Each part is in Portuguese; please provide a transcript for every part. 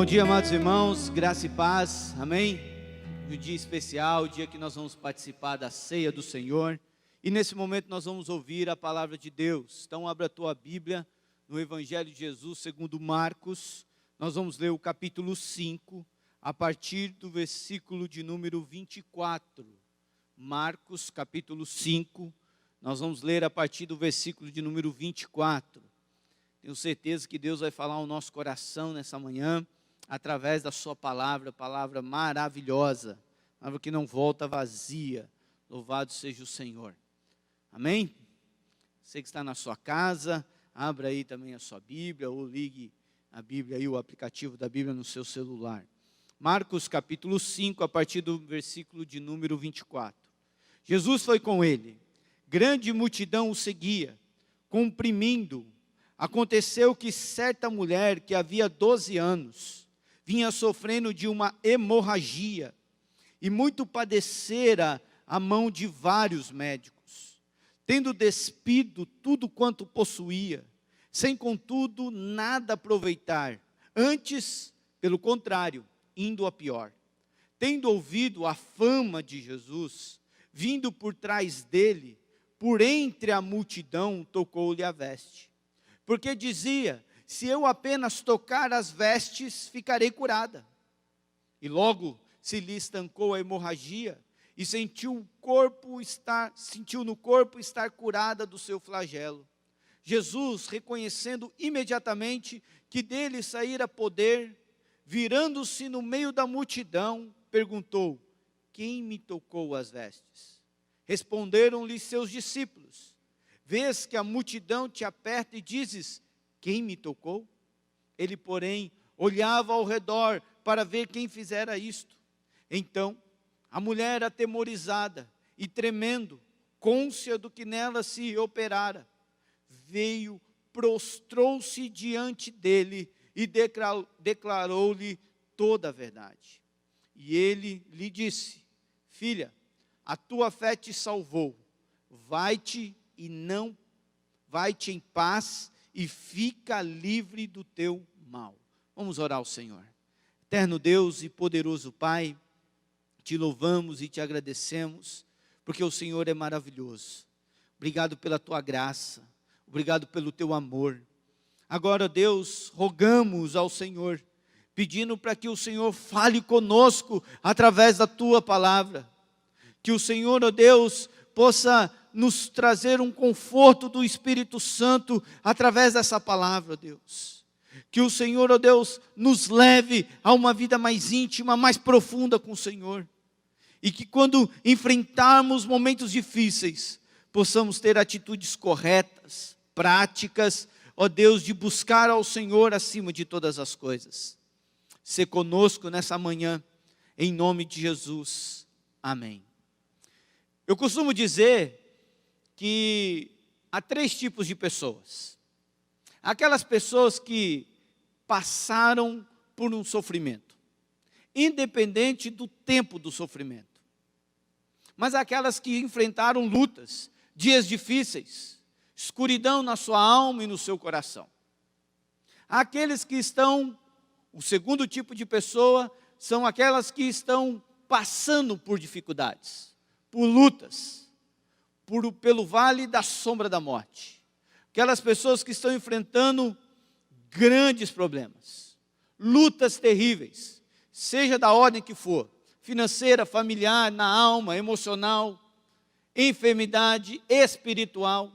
Bom dia, amados irmãos, graça e paz, amém? Um dia especial, o dia que nós vamos participar da ceia do Senhor. E nesse momento nós vamos ouvir a palavra de Deus. Então abra a tua Bíblia no Evangelho de Jesus segundo Marcos. Nós vamos ler o capítulo 5, a partir do versículo de número 24. Marcos, capítulo 5, nós vamos ler a partir do versículo de número 24. Tenho certeza que Deus vai falar ao nosso coração nessa manhã, através da sua palavra maravilhosa, palavra que não volta vazia. Louvado seja o Senhor. Amém? Você que está na sua casa, abra aí também a sua Bíblia, ou ligue a Bíblia aí, o aplicativo da Bíblia no seu celular. Marcos capítulo 5, a partir do versículo de número 24. Jesus foi com ele, grande multidão o seguia, comprimindo. Aconteceu que certa mulher que havia 12 anos, vinha sofrendo de uma hemorragia, e muito padecera a mão de vários médicos, tendo despido tudo quanto possuía, sem contudo nada aproveitar, antes, pelo contrário, indo a pior. Tendo ouvido a fama de Jesus, vindo por trás dele, por entre a multidão, tocou-lhe a veste. Porque dizia: se eu apenas tocar as vestes, ficarei curada. E logo se lhe estancou a hemorragia, e sentiu no corpo estar curada do seu flagelo. Jesus, reconhecendo imediatamente que dele saíra poder, virando-se no meio da multidão, perguntou: quem me tocou as vestes? Responderam-lhe seus discípulos: vês que a multidão te aperta e dizes: quem me tocou? Ele, porém, olhava ao redor para ver quem fizera isto. Então, a mulher, atemorizada e tremendo, cônscia do que nela se operara, veio, prostrou-se diante dele e declarou-lhe toda a verdade. E ele lhe disse: filha, a tua fé te salvou, vai-te em paz e fica livre do teu mal. Vamos orar ao Senhor. Eterno Deus e poderoso Pai, te louvamos e te agradecemos, porque o Senhor é maravilhoso. Obrigado pela tua graça, obrigado pelo teu amor. Agora, Deus, rogamos ao Senhor, pedindo para que o Senhor fale conosco através da tua palavra. Que o Senhor, ó Deus, possa nos trazer um conforto do Espírito Santo através dessa palavra, Deus. Que o Senhor, ó Deus, nos leve a uma vida mais íntima, mais profunda com o Senhor. E que quando enfrentarmos momentos difíceis, possamos ter atitudes corretas, práticas, ó Deus, de buscar ao Senhor acima de todas as coisas. Sê conosco nessa manhã, em nome de Jesus. Amém. Eu costumo dizer que há 3 tipos de pessoas. Aquelas pessoas que passaram por um sofrimento, independente do tempo do sofrimento. Mas aquelas que enfrentaram lutas, dias difíceis, escuridão na sua alma e no seu coração. Aqueles que estão, o segundo tipo de pessoa, são aquelas que estão passando por dificuldades, por lutas, pelo vale da sombra da morte. Aquelas pessoas que estão enfrentando grandes problemas, lutas terríveis, seja da ordem que for, financeira, familiar, na alma, emocional, enfermidade, espiritual.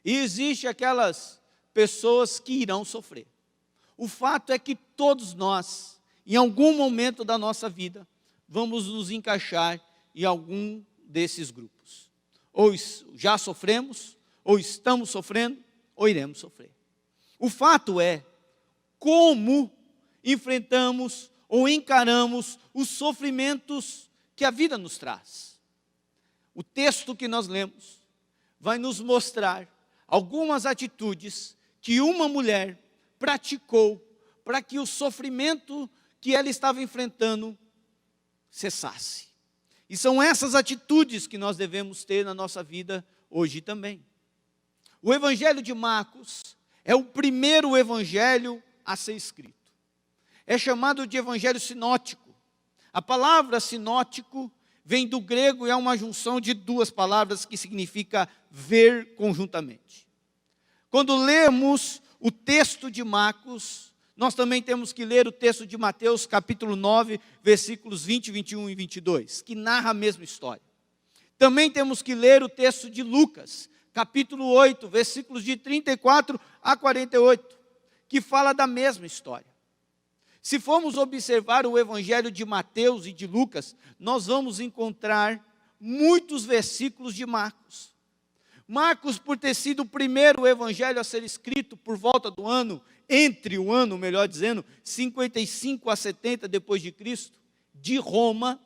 E existe aquelas pessoas que irão sofrer. O fato é que todos nós, em algum momento da nossa vida, vamos nos encaixar em algum desses grupos. Ou já sofremos, ou estamos sofrendo, ou iremos sofrer. O fato é como enfrentamos ou encaramos os sofrimentos que a vida nos traz. O texto que nós lemos vai nos mostrar algumas atitudes que uma mulher praticou para que o sofrimento que ela estava enfrentando cessasse. E são essas atitudes que nós devemos ter na nossa vida hoje também. O Evangelho de Marcos é o primeiro evangelho a ser escrito. é chamado de evangelho sinótico. A palavra sinótico vem do grego e é uma junção de duas palavras que significa ver conjuntamente. Quando lemos o texto de Marcos, nós também temos que ler o texto de Mateus, capítulo 9, versículos 20, 21 e 22, que narra a mesma história. Também temos que ler o texto de Lucas, capítulo 8, versículos de 34 a 48, que fala da mesma história. Se formos observar o evangelho de Mateus e de Lucas, nós vamos encontrar muitos versículos de Marcos. Marcos, por ter sido o primeiro evangelho a ser escrito por volta do ano, entre o ano, melhor dizendo, 55 a 70 depois de Cristo, de Roma,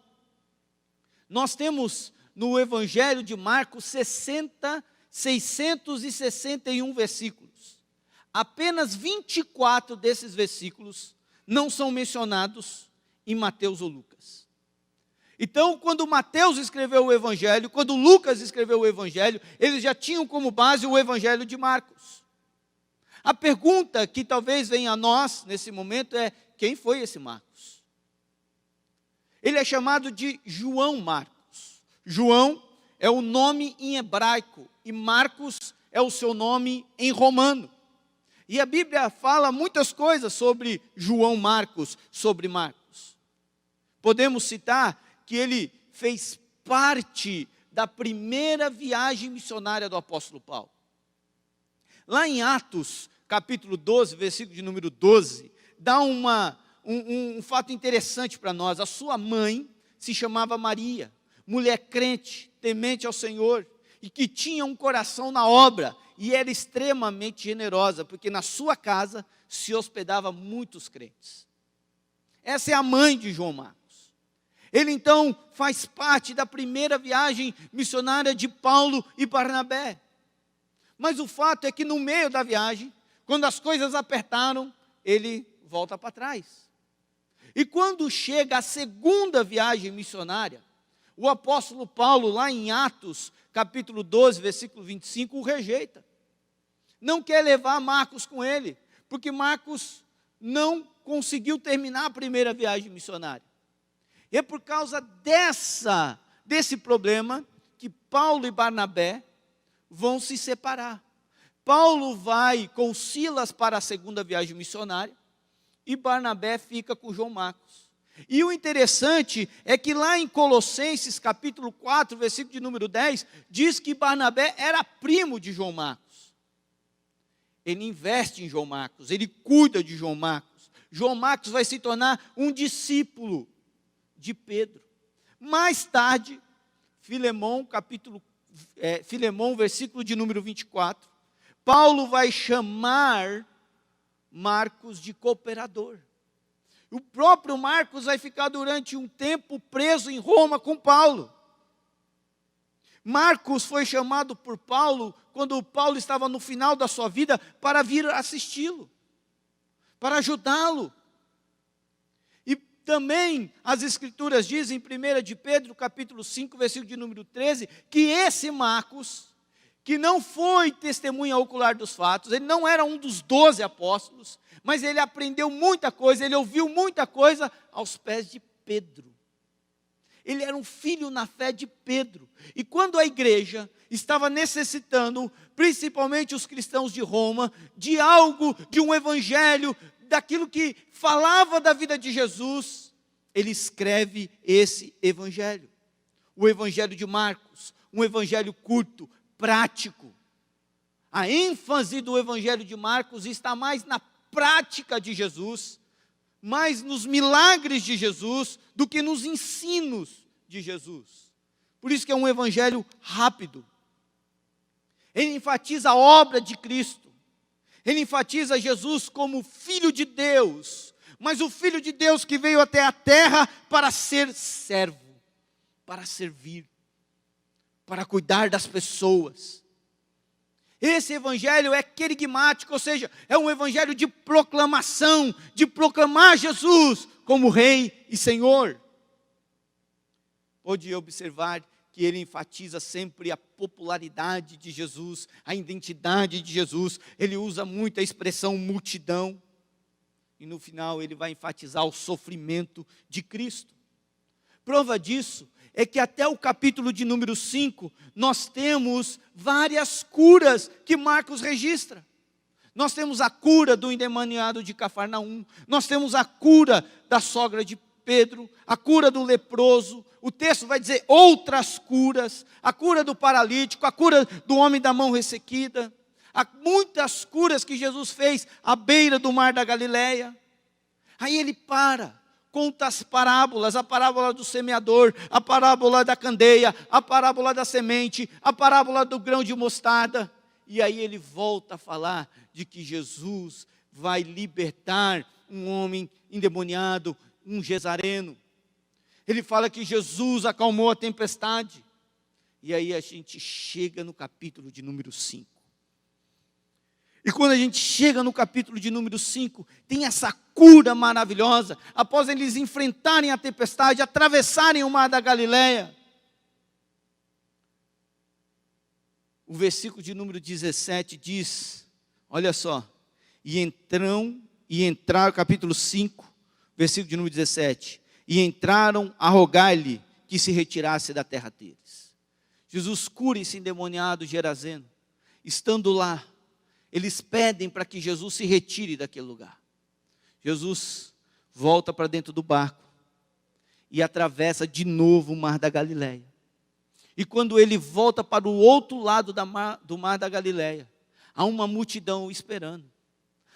nós temos no evangelho de Marcos 661 versículos. Apenas 24 desses versículos não são mencionados em Mateus ou Lucas. Então, quando Mateus escreveu o evangelho, quando Lucas escreveu o evangelho, eles já tinham como base o evangelho de Marcos. A pergunta que talvez venha a nós nesse momento é: quem foi esse Marcos? Ele é chamado de João Marcos. João é o nome em hebraico e Marcos é o seu nome em romano. E a Bíblia fala muitas coisas sobre João Marcos, sobre Marcos. Podemos citar que ele fez parte da primeira viagem missionária do apóstolo Paulo. Lá em Atos, capítulo 12, versículo de número 12, dá um fato interessante para nós. A sua mãe se chamava Maria, mulher crente, temente ao Senhor, e que tinha um coração na obra, e era extremamente generosa, porque na sua casa se hospedava muitos crentes. Essa é a mãe de João Marcos. Ele então faz parte da primeira viagem missionária de Paulo e Barnabé. Mas o fato é que no meio da viagem, quando as coisas apertaram, ele volta para trás. E quando chega a segunda viagem missionária, o apóstolo Paulo, lá em Atos, capítulo 12, versículo 25, o rejeita. Não quer levar Marcos com ele, porque Marcos não conseguiu terminar a primeira viagem missionária. E é por causa desse problema que Paulo e Barnabé vão se separar. Paulo vai com Silas para a segunda viagem missionária e Barnabé fica com João Marcos. E o interessante é que lá em Colossenses, capítulo 4, versículo de número 10, diz que Barnabé era primo de João Marcos. Ele investe em João Marcos, ele cuida de João Marcos. João Marcos vai se tornar um discípulo de Pedro. Mais tarde, Filemão, versículo de número 24, Paulo vai chamar Marcos de cooperador. O próprio Marcos vai ficar durante um tempo preso em Roma com Paulo. Marcos foi chamado por Paulo, quando Paulo estava no final da sua vida, para vir assisti-lo, para ajudá-lo. E também as Escrituras dizem, em 1 de Pedro, capítulo 5, versículo de número 13, que esse Marcos, que não foi testemunha ocular dos fatos, ele não era um dos 12 apóstolos, mas ele aprendeu muita coisa, ele ouviu muita coisa aos pés de Pedro. Ele era um filho na fé de Pedro. E quando a igreja estava necessitando, principalmente os cristãos de Roma, de algo, de um evangelho, daquilo que falava da vida de Jesus, ele escreve esse evangelho. O evangelho de Marcos, um evangelho curto, prático. A ênfase do evangelho de Marcos está mais na prática de Jesus, mais nos milagres de Jesus, do que nos ensinos de Jesus. Por isso que é um evangelho rápido. Ele enfatiza a obra de Cristo. Ele enfatiza Jesus como Filho de Deus, mas o Filho de Deus que veio até a terra para ser servo, para servir, para cuidar das pessoas. Esse evangelho é querigmático, ou seja, é um evangelho de proclamação, de proclamar Jesus como Rei e Senhor. Pode observar que ele enfatiza sempre a popularidade de Jesus, a identidade de Jesus. Ele usa muito a expressão multidão. e no final ele vai enfatizar o sofrimento de Cristo. Prova disso é que até o capítulo de número 5, nós temos várias curas que Marcos registra. Nós temos a cura do endemoniado de Cafarnaum, nós temos a cura da sogra de Pedro, a cura do leproso, o texto vai dizer outras curas, a cura do paralítico, a cura do homem da mão ressequida, há muitas curas que Jesus fez à beira do mar da Galileia. Aí ele conta as parábolas, a parábola do semeador, a parábola da candeia, a parábola da semente, a parábola do grão de mostarda. E aí ele volta a falar de que Jesus vai libertar um homem endemoniado, um Gezareno. Ele fala que Jesus acalmou a tempestade. E aí a gente chega no capítulo de número 5. E quando a gente chega no capítulo de número 5, tem essa cura maravilhosa, após eles enfrentarem a tempestade, atravessarem o mar da Galileia. O versículo de número 17 diz, olha só, e entraram, capítulo 5, versículo de número 17, e entraram a rogar-lhe que se retirasse da terra deles. Jesus cura esse endemoniado Geraseno. Estando lá, eles pedem para que Jesus se retire daquele lugar. Jesus volta para dentro do barco e atravessa de novo o mar da Galileia. E quando ele volta para o outro lado do mar da Galileia, há uma multidão esperando.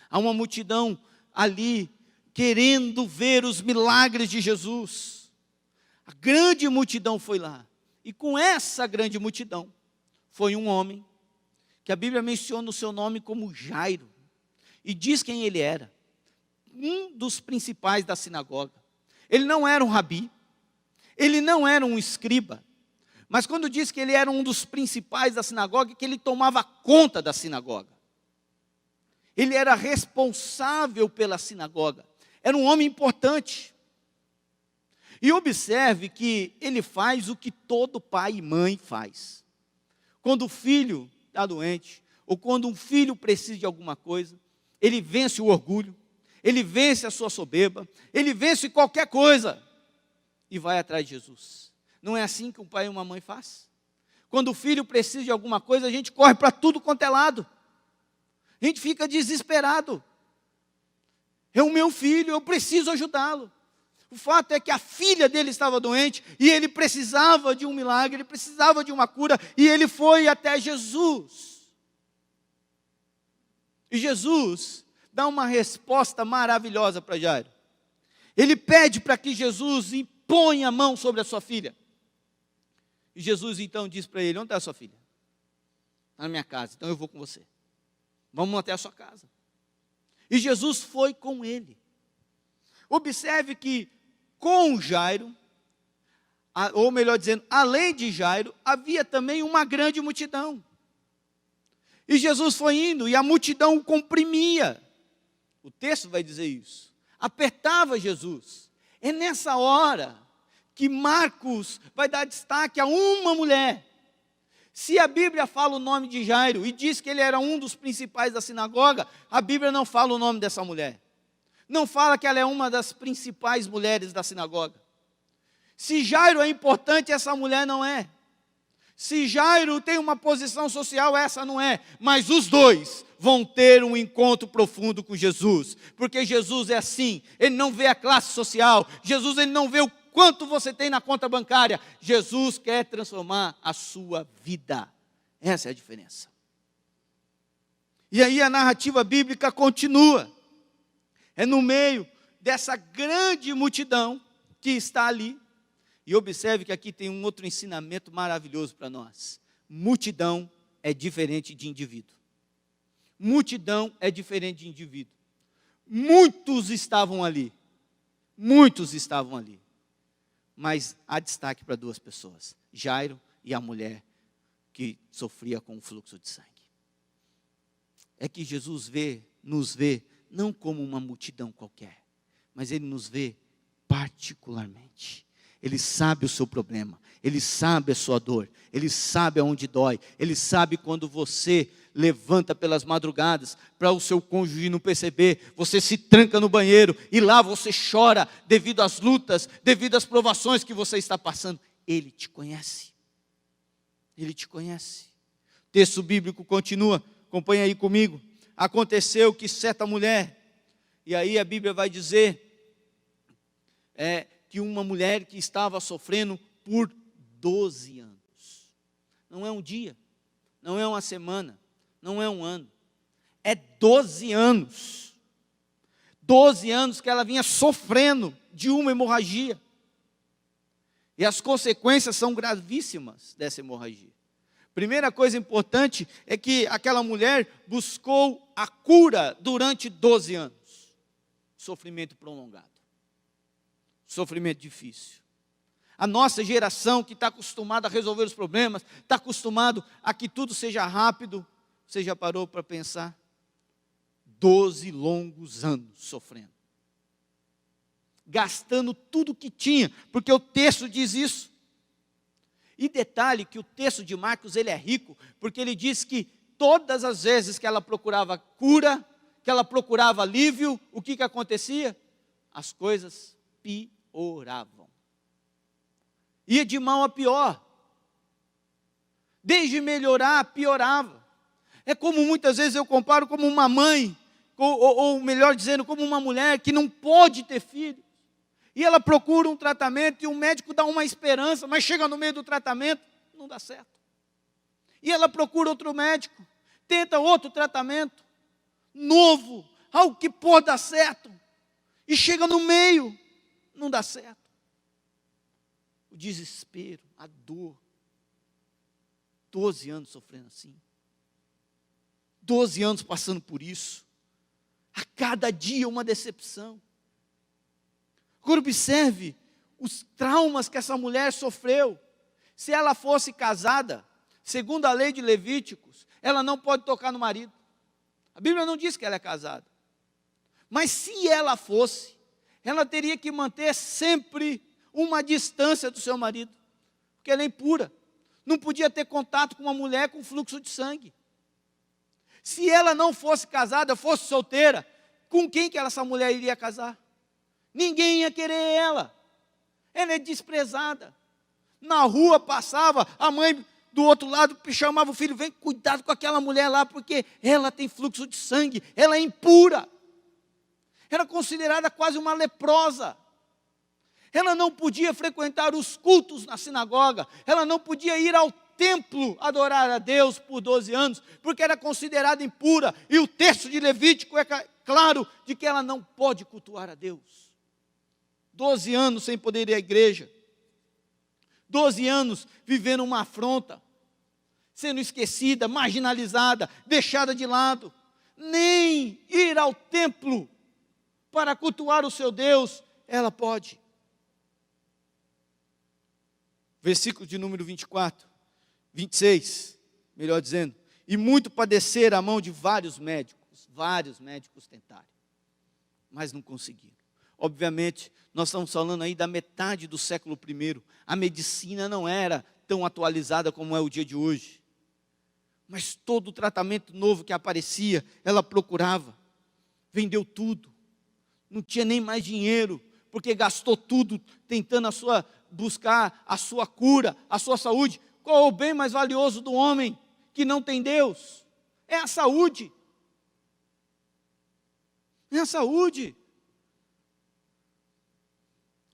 Há uma multidão ali querendo ver os milagres de Jesus. A grande multidão foi lá. E com essa grande multidão, foi um homem, que a Bíblia menciona o seu nome como Jairo. E diz quem ele era. Um dos principais da sinagoga. Ele não era um rabi. Ele não era um escriba. Mas quando diz que ele era um dos principais da sinagoga, que ele tomava conta da sinagoga. Ele era responsável pela sinagoga. Era um homem importante. E observe que ele faz o que todo pai e mãe faz. Quando o filho está doente, ou quando um filho precisa de alguma coisa, ele vence o orgulho, ele vence a sua soberba, ele vence qualquer coisa e vai atrás de Jesus. Não é assim que um pai e uma mãe faz? Quando o filho precisa de alguma coisa, a gente corre para tudo quanto é lado. A gente fica desesperado. É o meu filho, eu preciso ajudá-lo. O fato é que a filha dele estava doente e ele precisava de um milagre, ele precisava de uma cura e ele foi até Jesus. E Jesus dá uma resposta maravilhosa para Jairo. Ele pede para que Jesus imponha a mão sobre a sua filha. E Jesus então diz para ele: onde está a sua filha? Está na minha casa, então eu vou com você. Vamos até a sua casa. E Jesus foi com ele. Observe que com Jairo, ou melhor dizendo, além de Jairo, havia também uma grande multidão. E Jesus foi indo e a multidão o comprimia. O texto vai dizer isso. Apertava Jesus. É nessa hora que Marcos vai dar destaque a uma mulher. Se a Bíblia fala o nome de Jairo e diz que ele era um dos principais da sinagoga, a Bíblia não fala o nome dessa mulher. Não fala que ela é uma das principais mulheres da sinagoga. Se Jairo é importante, essa mulher não é. Se Jairo tem uma posição social, essa não é. Mas os dois vão ter um encontro profundo com Jesus. Porque Jesus é assim, ele não vê a classe social. Jesus, ele não vê o quanto você tem na conta bancária. Jesus quer transformar a sua vida. Essa é a diferença. E aí a narrativa bíblica continua. É no meio dessa grande multidão que está ali. E observe que aqui tem um outro ensinamento maravilhoso para nós. Multidão é diferente de indivíduo. Multidão é diferente de indivíduo. Muitos estavam ali. Muitos estavam ali. Mas há destaque para duas pessoas. Jairo e a mulher que sofria com o fluxo de sangue. É que Jesus nos vê, não como uma multidão qualquer, mas Ele nos vê particularmente. Ele sabe o seu problema, Ele sabe a sua dor, Ele sabe aonde dói, Ele sabe quando você levanta pelas madrugadas para o seu cônjuge não perceber, você se tranca no banheiro e lá você chora devido às lutas, devido às provações que você está passando. Ele te conhece, Ele te conhece. O texto bíblico continua, acompanha aí comigo. Aconteceu que certa mulher, e aí a Bíblia vai dizer, que uma mulher que estava sofrendo por 12 anos, não é um dia, não é uma semana, não é um ano, é 12 anos, 12 anos que ela vinha sofrendo de uma hemorragia, e as consequências são gravíssimas dessa hemorragia. Primeira coisa importante é que aquela mulher buscou a cura durante 12 anos, sofrimento prolongado, sofrimento difícil. A nossa geração que está acostumada a resolver os problemas, está acostumado a que tudo seja rápido. Você já parou para pensar? 12 longos anos sofrendo, gastando tudo que tinha, porque o texto diz isso. E detalhe que o texto de Marcos ele é rico, porque ele diz que todas as vezes que ela procurava cura, que ela procurava alívio, o que acontecia? As coisas pioravam. Ia de mal a pior. Desde melhorar, piorava. É como muitas vezes eu comparo como uma mãe, ou melhor dizendo, como uma mulher que não pode ter filhos. E ela procura um tratamento e o médico dá uma esperança, mas chega no meio do tratamento, não dá certo. E ela procura outro médico, tenta outro tratamento, novo, algo que pode dar certo. E chega no meio, não dá certo. O desespero, a dor. 12 anos sofrendo assim. 12 anos passando por isso. A cada dia uma decepção. Agora observe os traumas que essa mulher sofreu. Se ela fosse casada, segundo a lei de Levíticos, ela não pode tocar no marido. A Bíblia não diz que ela é casada. Mas se ela fosse, ela teria que manter sempre uma distância do seu marido, porque ela é impura. Não podia ter contato com uma mulher com fluxo de sangue. Se ela não fosse casada, fosse solteira, com quem que essa mulher iria casar? Ninguém ia querer ela. Ela é desprezada. Na rua passava, a mãe do outro lado chamava o filho, vem, cuidado com aquela mulher lá, porque ela tem fluxo de sangue, ela é impura. Era considerada quase uma leprosa. Ela não podia frequentar os cultos na sinagoga, ela não podia ir ao templo adorar a Deus por 12 anos, porque era considerada impura, e o texto de Levítico é claro de que ela não pode cultuar a Deus. 12 anos sem poder ir à igreja, 12 anos vivendo uma afronta, sendo esquecida, marginalizada, deixada de lado, nem ir ao templo para cultuar o seu Deus, ela pode. Versículo de número 26, melhor dizendo, e muito padecer a mão de vários médicos tentaram, mas não conseguiram. Obviamente, nós estamos falando aí da metade do século I, a medicina não era tão atualizada como é o dia de hoje, mas todo o tratamento novo que aparecia, ela procurava, vendeu tudo, não tinha nem mais dinheiro, porque gastou tudo tentando buscar a sua cura, a sua saúde. Qual é o bem mais valioso do homem que não tem Deus? É a saúde. É a saúde.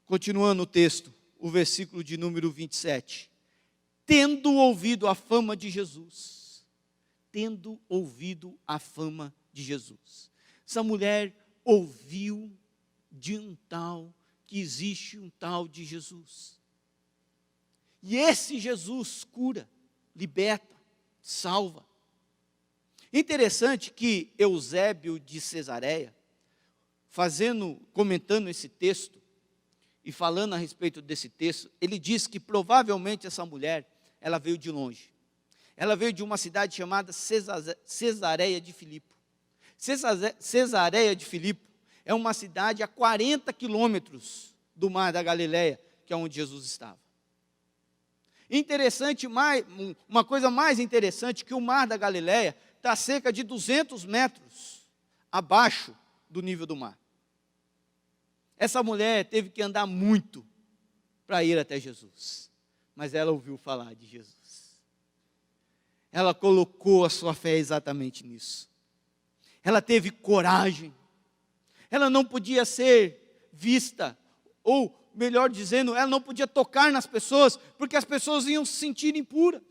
Continuando o texto, o versículo de número 27. Tendo ouvido a fama de Jesus. Tendo ouvido a fama de Jesus. Essa mulher ouviu que existe um tal de Jesus. E esse Jesus cura, liberta, salva. Interessante que Eusébio de Cesareia, comentando esse texto, e falando a respeito desse texto, ele diz que provavelmente essa mulher, ela veio de longe. Ela veio de uma cidade chamada Cesareia de Filipe. Cesareia de Filipe é uma cidade a 40 quilômetros do mar da Galileia, que é onde Jesus estava. Interessante, uma coisa mais interessante, que o mar da Galileia está a cerca de 200 metros abaixo do nível do mar. Essa mulher teve que andar muito para ir até Jesus, mas ela ouviu falar de Jesus. Ela colocou a sua fé exatamente nisso. Ela teve coragem. Ela não podia ser vista, ou melhor dizendo, ela não podia tocar nas pessoas, porque as pessoas iam se sentir impuras.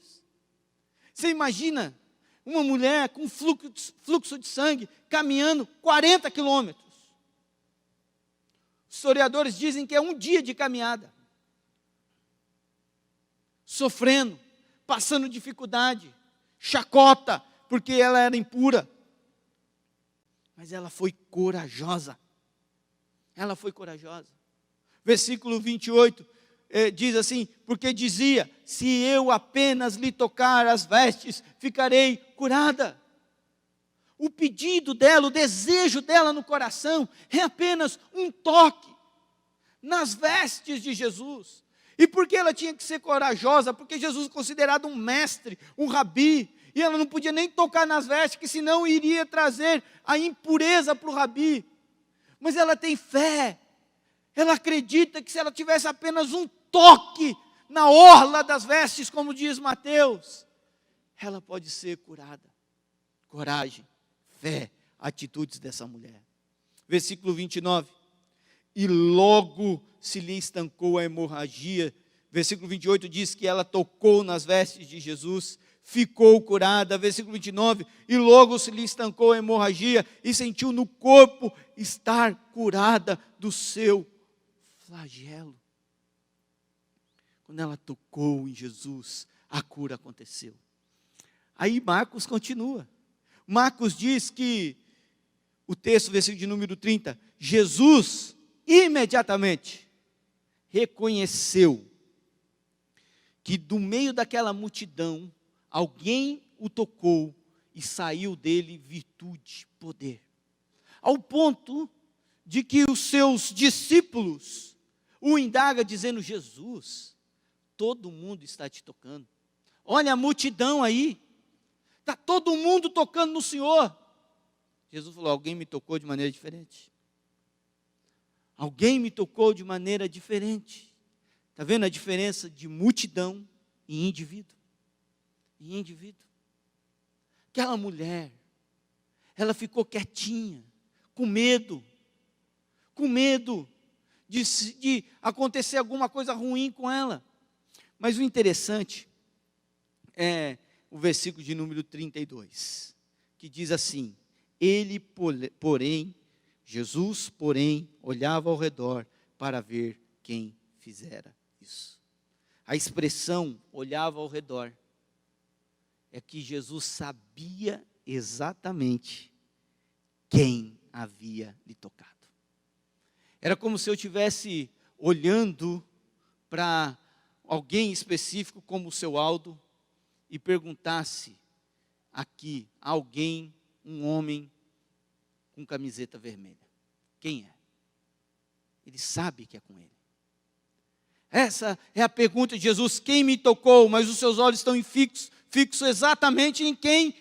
Você imagina uma mulher com fluxo de sangue caminhando 40 quilômetros. Os historiadores dizem que é um dia de caminhada. Sofrendo, passando dificuldade, chacota, porque ela era impura. Mas ela foi corajosa. Ela foi corajosa. Versículo 28 diz assim: porque dizia, se eu apenas lhe tocar as vestes, ficarei curada. O pedido dela, o desejo dela no coração, é apenas um toque nas vestes de Jesus. E por que ela tinha que ser corajosa? Porque Jesus é considerado um mestre, um rabi, e ela não podia nem tocar nas vestes, que senão iria trazer a impureza para o rabi. Mas ela tem fé, ela acredita que se ela tivesse apenas um toque na orla das vestes, como diz Mateus, ela pode ser curada. Coragem, fé, atitudes dessa mulher. Versículo 29. E logo se lhe estancou a hemorragia. Versículo 28 diz que ela tocou nas vestes de Jesus, ficou curada. Versículo 29, e logo se lhe estancou a hemorragia e sentiu no corpo estar curada do seu flagelo. Quando ela tocou em Jesus, a cura aconteceu. Aí Marcos continua. Marcos diz que, o texto, versículo de número 30, Jesus imediatamente reconheceu que do meio daquela multidão, alguém o tocou e saiu dele virtude, poder. Ao ponto de que os seus discípulos o indagam dizendo: Jesus, todo mundo está te tocando. Olha a multidão aí. Está todo mundo tocando no Senhor. Jesus falou: alguém me tocou de maneira diferente. Alguém me tocou de maneira diferente. Está vendo a diferença de multidão e indivíduo? E indivíduo. Aquela mulher, ela ficou quietinha, com medo de acontecer alguma coisa ruim com ela. Mas o interessante é o versículo de número 32, que diz assim: Jesus, porém, olhava ao redor para ver quem fizera isso. A expressão olhava ao redor é que Jesus sabia exatamente quem havia lhe tocado. Era como se eu estivesse olhando para alguém específico, como o seu Aldo, e perguntasse aqui, alguém, um homem com camiseta vermelha: quem é? Ele sabe que é com ele. Essa é a pergunta de Jesus: quem me tocou? Mas os seus olhos estão fixos exatamente em quem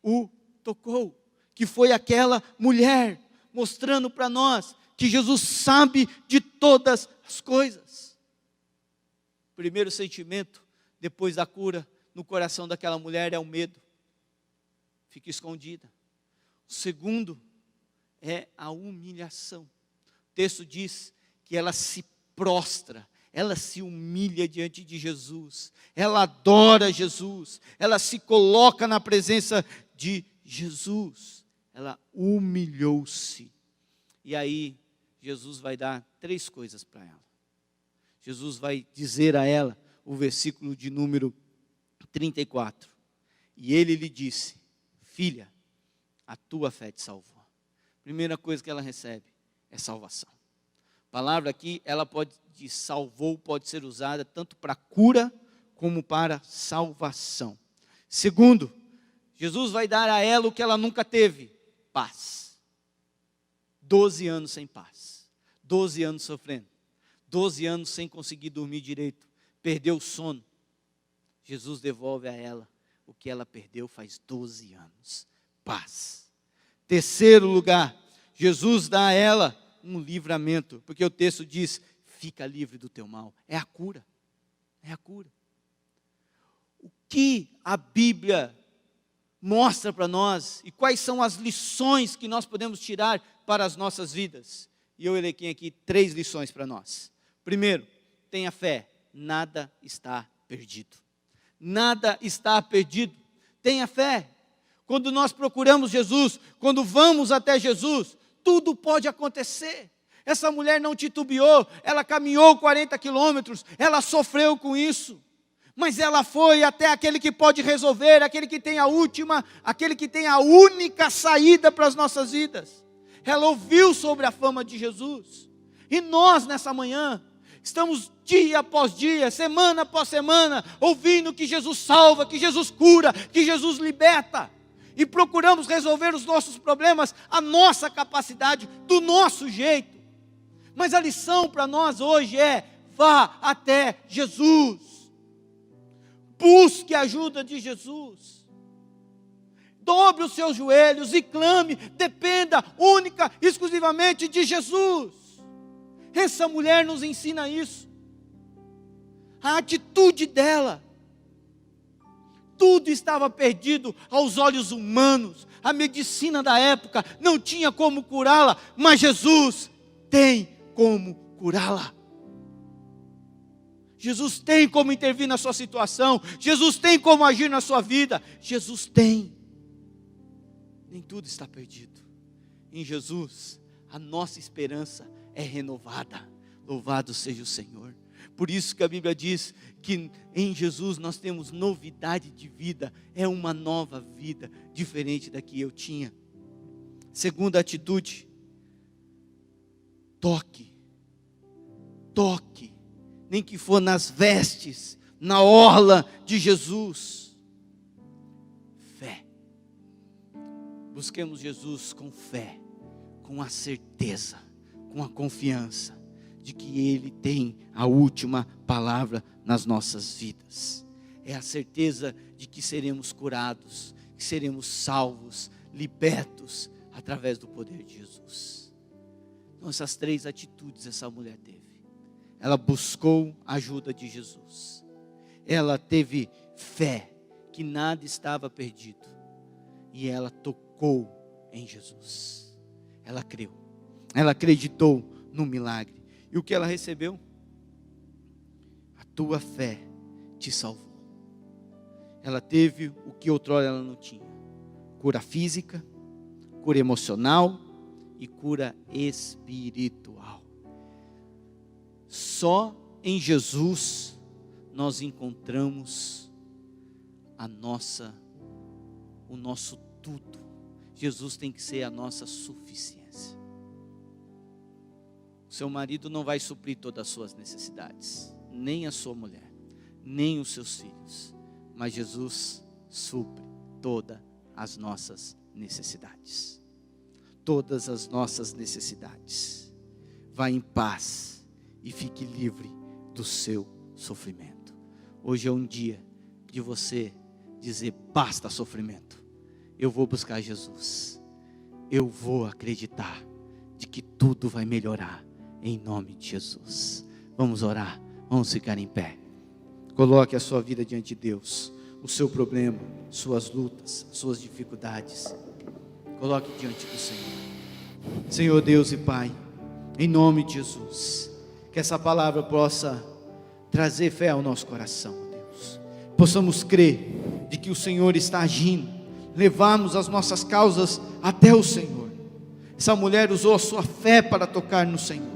o tocou, que foi aquela mulher, mostrando para nós que Jesus sabe de todas as coisas. O primeiro sentimento, depois da cura, no coração daquela mulher é o medo. Fica escondida. O segundo é a humilhação. O texto diz que ela se prostra, ela se humilha diante de Jesus, ela adora Jesus, ela se coloca na presença de Jesus, ela humilhou-se. E aí, Jesus vai dar 3 coisas para ela. Jesus vai dizer a ela, o versículo de número 34, e ele lhe disse: filha, a tua fé te salvou. Primeira coisa que ela recebe é salvação. A palavra aqui, salvou, pode ser usada tanto para cura como para salvação. Segundo, Jesus vai dar a ela o que ela nunca teve: paz. 12 anos sem paz, 12 anos sofrendo, 12 anos sem conseguir dormir direito, perdeu o sono. Jesus devolve a ela o que ela perdeu faz 12 anos, paz. Terceiro lugar, Jesus dá a ela um livramento, porque o texto diz, fica livre do teu mal. É a cura, é a cura. O que a Bíblia mostra para nós e quais são as lições que nós podemos tirar para as nossas vidas? E eu elenquei aqui 3 lições para nós. Primeiro, tenha fé, nada está perdido. Nada está perdido. Tenha fé. Quando nós procuramos Jesus, quando vamos até Jesus, tudo pode acontecer. Essa mulher não titubeou, ela caminhou 40 quilômetros, ela sofreu com isso. Mas ela foi até aquele que pode resolver, aquele que tem a única saída para as nossas vidas. Ela ouviu sobre a fama de Jesus. E nós nessa manhã, estamos dia após dia, semana após semana, ouvindo que Jesus salva, que Jesus cura, que Jesus liberta. E procuramos resolver os nossos problemas, a nossa capacidade, do nosso jeito. Mas a lição para nós hoje é, vá até Jesus. Busque a ajuda de Jesus. Dobre os seus joelhos e clame, dependa única, exclusivamente de Jesus. Essa mulher nos ensina isso. A atitude dela. Tudo estava perdido aos olhos humanos. A medicina da época não tinha como curá-la, mas Jesus tem como curá-la. Jesus tem como intervir na sua situação. Jesus tem como agir na sua vida. Jesus tem. Nem tudo está perdido. Em Jesus, a nossa esperança é renovada. Louvado seja o Senhor. Por isso que a Bíblia diz que em Jesus nós temos novidade de vida. É uma nova vida, diferente da que eu tinha. Segunda atitude, toque. Toque, nem que for nas vestes, na orla de Jesus. Fé. Busquemos Jesus com fé, com a certeza, com a confiança de que Ele tem a última palavra nas nossas vidas. É a certeza de que seremos curados, que seremos salvos, libertos através do poder de Jesus. Então essas 3 atitudes essa mulher teve. Ela buscou a ajuda de Jesus. Ela teve fé que nada estava perdido. E ela tocou em Jesus. Ela creu. Ela acreditou no milagre. E o que ela recebeu? A tua fé te salvou. Ela teve o que outrora ela não tinha. Cura física, cura emocional e cura espiritual. Só em Jesus nós encontramos o nosso tudo. Jesus tem que ser a nossa suficiência. O seu marido não vai suprir todas as suas necessidades, nem a sua mulher, nem os seus filhos, mas Jesus supre todas as nossas necessidades. Todas as nossas necessidades. Vá em paz e fique livre do seu sofrimento. Hoje é um dia de você dizer, basta sofrimento. Eu vou buscar Jesus. Eu vou acreditar de que tudo vai melhorar em nome de Jesus. Vamos orar, vamos ficar em pé. Coloque a sua vida diante de Deus. O seu problema, suas lutas, suas dificuldades. Coloque diante do Senhor. Senhor Deus e Pai, em nome de Jesus, que essa palavra possa trazer fé ao nosso coração, Deus. Possamos crer de que o Senhor está agindo, levarmos as nossas causas até o Senhor. Essa mulher usou a sua fé para tocar no Senhor.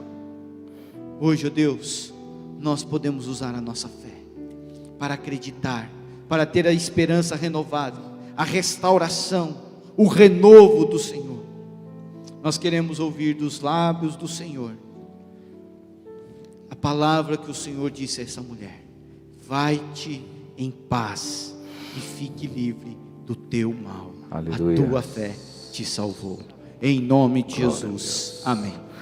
Hoje, ó Deus, nós podemos usar a nossa fé para acreditar, para ter a esperança renovada, a restauração, o renovo do Senhor. Nós queremos ouvir dos lábios do Senhor a palavra que o Senhor disse a essa mulher: vai-te em paz e fique livre do teu mal. Aleluia. A tua fé te salvou. Em nome de Jesus. Amém.